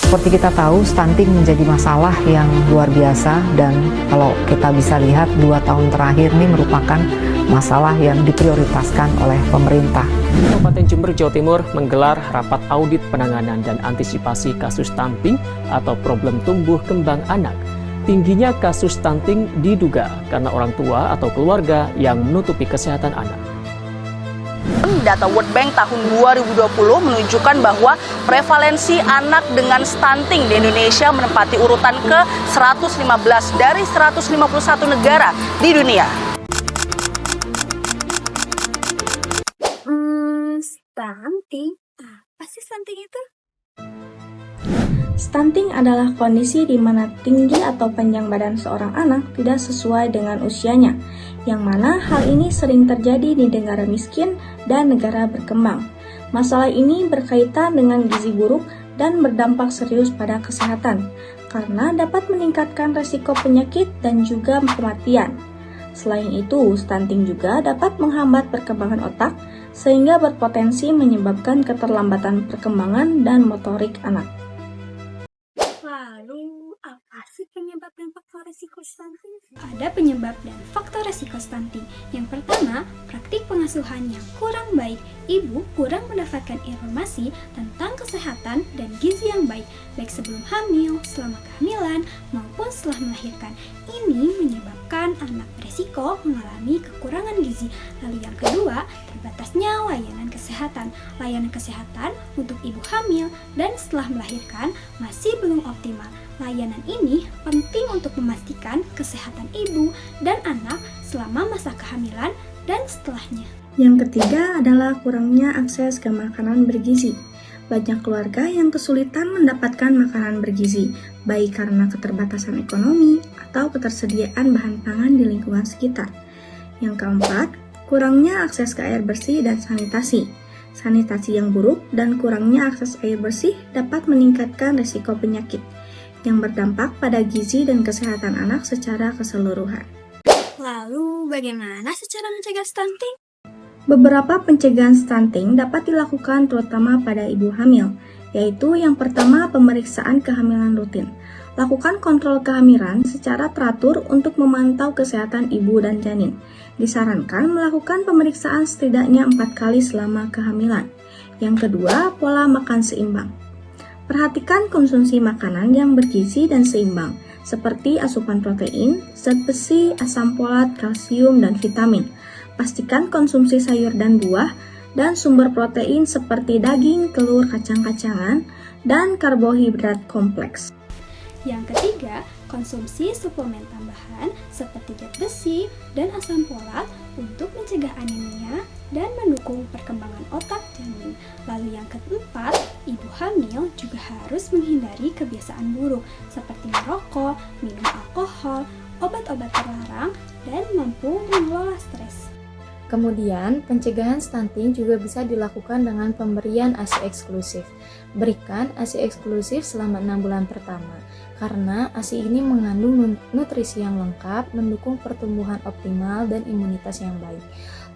Seperti kita tahu, stunting menjadi masalah yang luar biasa dan kalau kita bisa lihat 2 tahun terakhir ini merupakan masalah yang diprioritaskan oleh pemerintah. Kabupaten Jember, Jawa Timur menggelar rapat audit penanganan dan antisipasi kasus stunting atau problem tumbuh kembang anak. Tingginya kasus stunting diduga karena orang tua atau keluarga yang menutupi kesehatan anak. Data World Bank tahun 2020 menunjukkan bahwa prevalensi anak dengan stunting di Indonesia menempati urutan ke-115 dari 151 negara di dunia. Stunting? Apa sih stunting itu? Stunting adalah kondisi di mana tinggi atau panjang badan seorang anak tidak sesuai dengan usianya, yang mana hal ini sering terjadi di negara miskin dan negara berkembang. Masalah ini berkaitan dengan gizi buruk dan berdampak serius pada kesehatan, karena dapat meningkatkan resiko penyakit dan juga kematian. Selain itu, stunting juga dapat menghambat perkembangan otak, sehingga berpotensi menyebabkan keterlambatan perkembangan dan motorik anak. Lalu, apa sih penyebab dan faktor risiko stunting? Ada penyebab dan faktor risiko stunting. Yang pertama, praktik pengasuhan yang kurang baik. Ibu kurang mendapatkan informasi tentang kesehatan dan gizi yang baik sebelum hamil, selama kehamilan, maupun setelah melahirkan. Ini menyebabkan anak berisiko mengalami kekurangan gizi. Lalu yang kedua, terbatasnya layanan kesehatan. Layanan kesehatan untuk ibu hamil dan setelah melahirkan masih belum optimal. Layanan ini penting untuk memastikan kesehatan ibu dan anak selama masa kehamilan dan setelahnya. Yang ketiga adalah kurangnya akses ke makanan bergizi. Banyak keluarga yang kesulitan mendapatkan makanan bergizi, baik karena keterbatasan ekonomi atau ketersediaan bahan pangan di lingkungan sekitar. Yang keempat, kurangnya akses ke air bersih dan sanitasi. Sanitasi yang buruk dan kurangnya akses air bersih dapat meningkatkan risiko penyakit yang berdampak pada gizi dan kesehatan anak secara keseluruhan. Lalu, bagaimana secara mencegah stunting? Beberapa pencegahan stunting dapat dilakukan terutama pada ibu hamil, yaitu yang pertama pemeriksaan kehamilan rutin. Lakukan kontrol kehamilan secara teratur untuk memantau kesehatan ibu dan janin. Disarankan melakukan pemeriksaan setidaknya 4 kali selama kehamilan. Yang kedua, pola makan seimbang. Perhatikan konsumsi makanan yang bergizi dan seimbang, seperti asupan protein, zat besi, asam folat, kalsium, dan vitamin. Pastikan konsumsi sayur dan buah, dan sumber protein seperti daging, telur, kacang-kacangan, dan karbohidrat kompleks. Yang ketiga, konsumsi suplemen tambahan seperti zat besi dan asam folat untuk mencegah anemia dan mendukung perkembangan otak janin. Lalu yang keempat, ibu hamil juga harus menghindari kebiasaan buruk seperti merokok, minum alkohol, obat-obat terlarang, dan mampu mengelola stres. Kemudian, pencegahan stunting juga bisa dilakukan dengan pemberian ASI eksklusif. Berikan ASI eksklusif selama 6 bulan pertama, karena ASI ini mengandung nutrisi yang lengkap, mendukung pertumbuhan optimal dan imunitas yang baik.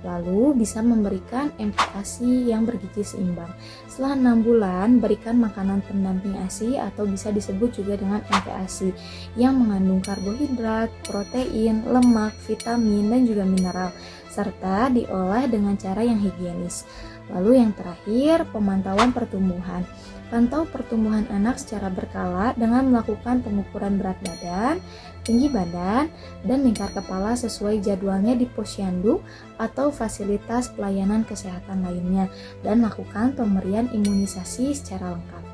Lalu bisa memberikan MPASI yang bergizi seimbang. Setelah 6 bulan, berikan makanan pendamping ASI atau bisa disebut juga dengan MPASI yang mengandung karbohidrat, protein, lemak, vitamin, dan juga mineral, serta diolah dengan cara yang higienis. Lalu yang terakhir, pemantauan pertumbuhan. Pantau pertumbuhan anak secara berkala dengan melakukan pengukuran berat badan, tinggi badan, dan lingkar kepala sesuai jadwalnya di posyandu atau fasilitas pelayanan kesehatan lainnya, dan lakukan pemberian imunisasi secara lengkap.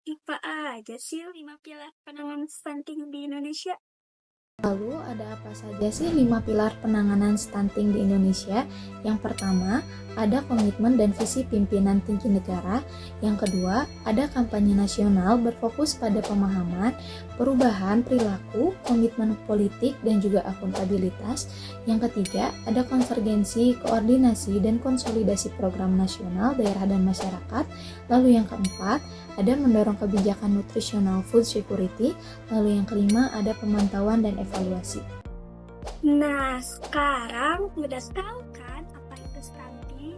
Apa aja sih 5 pilar penanganan stunting di Indonesia? Lalu ada apa saja sih 5 pilar penanganan stunting di Indonesia? Yang pertama, ada komitmen dan visi pimpinan tinggi negara. Yang kedua, ada kampanye nasional berfokus pada pemahaman, perubahan perilaku, komitmen politik, dan juga akuntabilitas. Yang ketiga, ada konvergensi, koordinasi, dan konsolidasi program nasional, daerah, dan masyarakat. Lalu yang keempat, ada mendorong kebijakan nutrisional food security. Lalu yang kelima, ada pemantauan dan evaluasi. Nah, sekarang udah tahu kan apa itu stunting?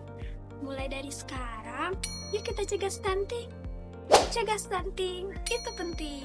Mulai dari sekarang, yuk kita cegah stunting. Mencegah stunting itu penting.